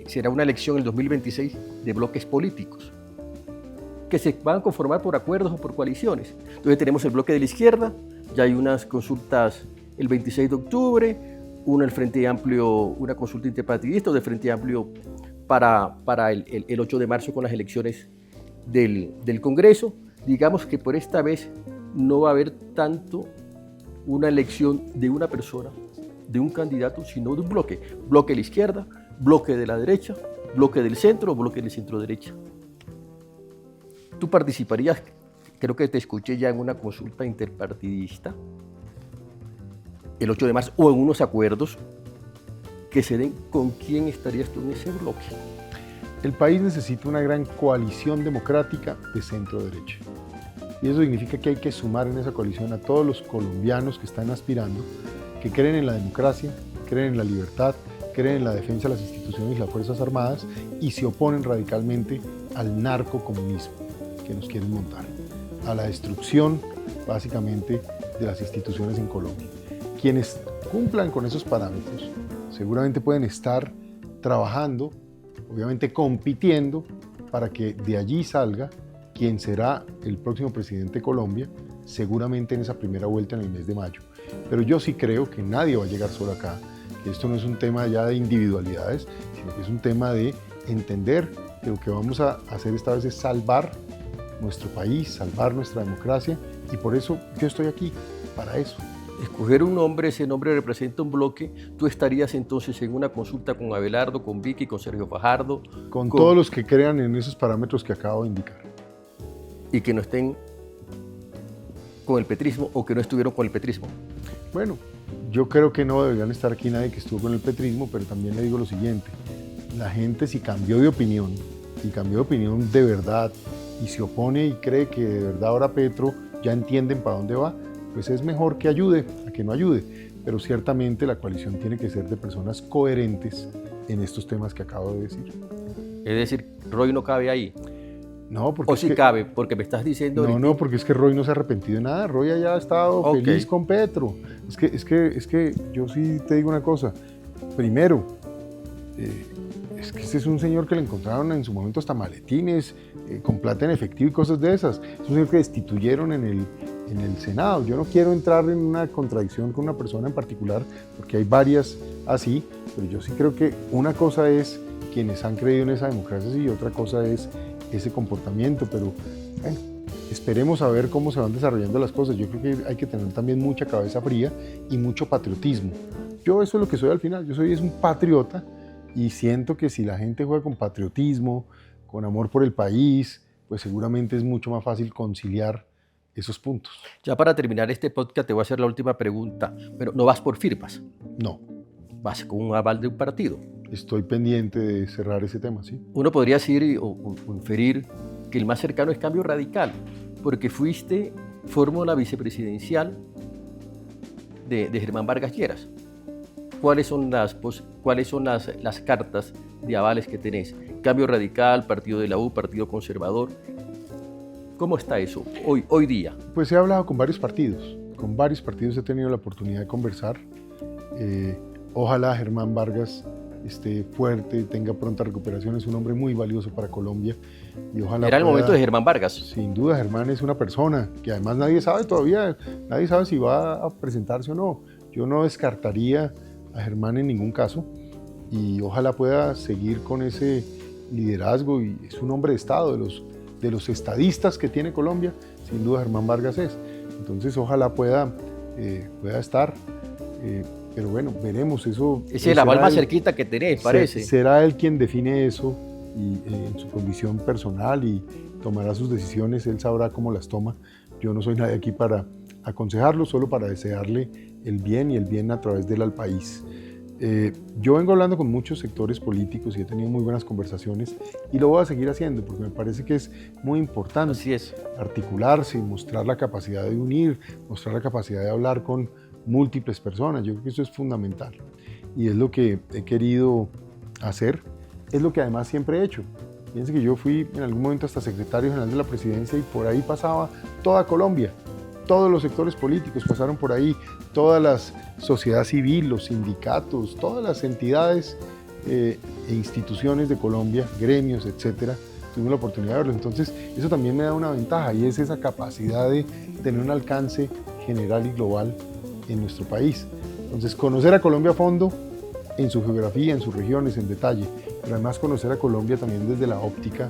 Speaker 2: será una elección en el 2026 de bloques políticos que se van a conformar por acuerdos o por coaliciones. Entonces tenemos el bloque de la izquierda, ya hay unas consultas el 26 de octubre, el Frente Amplio, una consulta interpartidista del Frente Amplio para el 8 de marzo con las elecciones del Congreso. Digamos que por esta vez no va a haber tanto una elección de una persona, de un candidato, sino de un bloque. Bloque de la izquierda, bloque de la derecha, bloque del centro, bloque del centro-derecha. ¿Tú participarías? Creo que te escuché ya en una consulta interpartidista el 8 de marzo, o en unos acuerdos que se den. ¿Con quién estarías tú en ese bloque?
Speaker 3: El país necesita una gran coalición democrática de centro-derecha. Y eso significa que hay que sumar en esa coalición a todos los colombianos que están aspirando, que creen en la democracia, creen en la libertad, creen en la defensa de las instituciones y las Fuerzas Armadas y se oponen radicalmente al narcocomunismo que nos quieren montar, a la destrucción básicamente de las instituciones en Colombia. quienes cumplan con esos parámetros seguramente pueden estar trabajando, obviamente compitiendo, para que de allí salga quien será el próximo presidente de Colombia, seguramente en esa primera vuelta en el mes de mayo. Pero yo sí creo que nadie va a llegar solo acá, que esto no es un tema ya de individualidades, sino que es un tema de entender que lo que vamos a hacer esta vez es salvar nuestro país, salvar nuestra democracia, y por eso yo estoy aquí, para eso.
Speaker 2: Escoger un nombre, ese nombre representa un bloque. Tú estarías entonces en una consulta con Abelardo, con Vicky, con Sergio Fajardo.
Speaker 3: Con todos los que crean en esos parámetros que acabo de indicar.
Speaker 2: Y que no estén con el petrismo o que no estuvieron con el petrismo.
Speaker 3: Bueno, yo creo que no deberían estar aquí nadie que estuvo con el petrismo, pero también le digo lo siguiente. La gente si cambió de opinión, de verdad, y se opone y cree que de verdad ahora Petro ya entienden para dónde va, pues es mejor que ayude a que no ayude. Pero ciertamente la coalición tiene que ser de personas coherentes en estos temas que acabo de decir.
Speaker 2: Es decir, Roy no cabe ahí.
Speaker 3: No, porque
Speaker 2: o si cabe, porque me estás diciendo...
Speaker 3: No, porque es que Roy no se ha arrepentido de nada. Roy allá ha estado feliz con Petro. Es que yo sí te digo una cosa. Primero, es que este es un señor que le encontraron en su momento hasta maletines, con plata en efectivo y cosas de esas. Es un señor que destituyeron en el Senado. Yo no quiero entrar en una contradicción con una persona en particular, porque hay varias así, pero yo sí creo que una cosa es quienes han creído en esa democracia y otra cosa es ese comportamiento, pero bueno, esperemos a ver cómo se van desarrollando las cosas. Yo creo que hay que tener también mucha cabeza fría y mucho patriotismo. Yo eso es lo que soy al final, yo soy un patriota y siento que si la gente juega con patriotismo, con amor por el país, pues seguramente es mucho más fácil conciliar esos puntos.
Speaker 2: Ya para terminar este podcast te voy a hacer la última pregunta, pero ¿no vas por firmas?
Speaker 3: No.
Speaker 2: ¿Vas con un aval de un partido?
Speaker 3: Estoy pendiente de cerrar ese tema, sí.
Speaker 2: Uno podría decir o inferir que el más cercano es Cambio Radical, porque fuiste fórmula vicepresidencial de Germán Vargas Lleras. ¿Cuáles son las cartas de avales que tenés? Cambio Radical, Partido de la U, Partido Conservador. ¿Cómo está eso hoy día?
Speaker 3: Pues he hablado con varios partidos. Con varios partidos he tenido la oportunidad de conversar. Ojalá Germán Vargas esté fuerte, tenga pronta recuperación. Es un hombre muy valioso para Colombia. Y ojalá
Speaker 2: ¿Era el momento de Germán Vargas?
Speaker 3: Sin duda, Germán es una persona que además nadie sabe todavía. Nadie sabe si va a presentarse o no. Yo no descartaría a Germán en ningún caso. Y ojalá pueda seguir con ese liderazgo. Y es un hombre de Estado, de los estadistas que tiene Colombia, sin duda Germán Vargas es. Entonces ojalá pueda estar, pero bueno, veremos eso.
Speaker 2: Es el aval más cerquita que tenés, parece.
Speaker 3: Será él quien define eso y, en su condición personal y tomará sus decisiones, él sabrá cómo las toma. Yo no soy nadie aquí para aconsejarlo, solo para desearle el bien y el bien a través de él al país. Yo vengo hablando con muchos sectores políticos y he tenido muy buenas conversaciones y lo voy a seguir haciendo porque me parece que es muy importante.
Speaker 2: Así es.
Speaker 3: Articularse, mostrar la capacidad de unir, mostrar la capacidad de hablar con múltiples personas. Yo creo que eso es fundamental y es lo que he querido hacer, es lo que además siempre he hecho. Fíjense que yo fui en algún momento hasta secretario general de la presidencia y por ahí pasaba toda Colombia. Todos los sectores políticos pasaron por ahí, toda la sociedad civil, los sindicatos, todas las entidades e instituciones de Colombia, gremios, etcétera, tuvimos la oportunidad de verlo. Entonces, eso también me da una ventaja y es esa capacidad de tener un alcance general y global en nuestro país. Entonces, conocer a Colombia a fondo, en su geografía, en sus regiones, en detalle, pero además conocer a Colombia también desde la óptica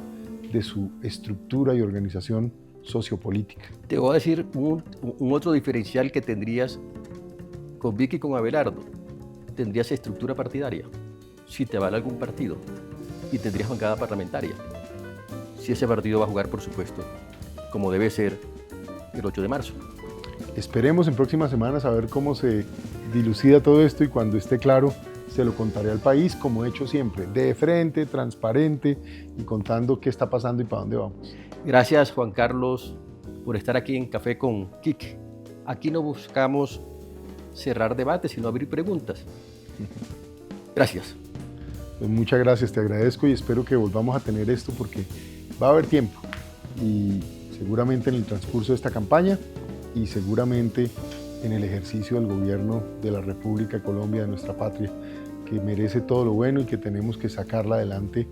Speaker 3: de su estructura y organización sociopolítica.
Speaker 2: Te voy a decir un otro diferencial que tendrías con Vicky y con Abelardo. Tendrías estructura partidaria, si te vale algún partido, y tendrías bancada parlamentaria. Si ese partido va a jugar, por supuesto, como debe ser el 8 de marzo.
Speaker 3: Esperemos en próximas semanas a ver cómo se dilucida todo esto y cuando esté claro se lo contaré al país, como he hecho siempre, de frente, transparente y contando qué está pasando y para dónde vamos.
Speaker 2: Gracias, Juan Carlos, por estar aquí en Café con Quique. Aquí no buscamos cerrar debates, sino abrir preguntas. Gracias.
Speaker 3: Pues muchas gracias, te agradezco y espero que volvamos a tener esto porque va a haber tiempo y seguramente en el transcurso de esta campaña y seguramente en el ejercicio del gobierno de la República Colombia, de nuestra patria, que merece todo lo bueno y que tenemos que sacarla adelante.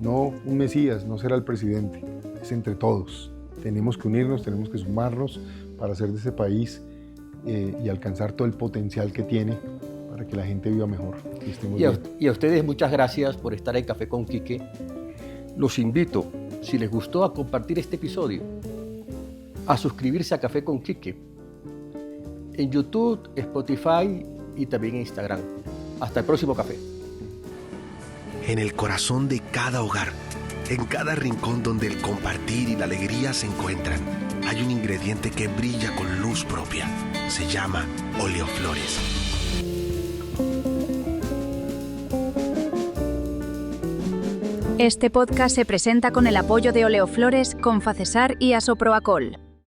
Speaker 3: No un Mesías, no será el presidente, es entre todos. Tenemos que unirnos, tenemos que sumarnos para hacer de ese país y alcanzar todo el potencial que tiene para que la gente viva mejor y estemos bien.
Speaker 2: Y a ustedes muchas gracias por estar en Café con Quique. Los invito, si les gustó, a compartir este episodio, a suscribirse a Café con Quique en YouTube, Spotify y también en Instagram. Hasta el próximo café.
Speaker 4: En el corazón de cada hogar, en cada rincón donde el compartir y la alegría se encuentran, hay un ingrediente que brilla con luz propia. Se llama Oleoflores.
Speaker 1: Este podcast se presenta con el apoyo de Oleoflores, Confacesar y Asoproacol.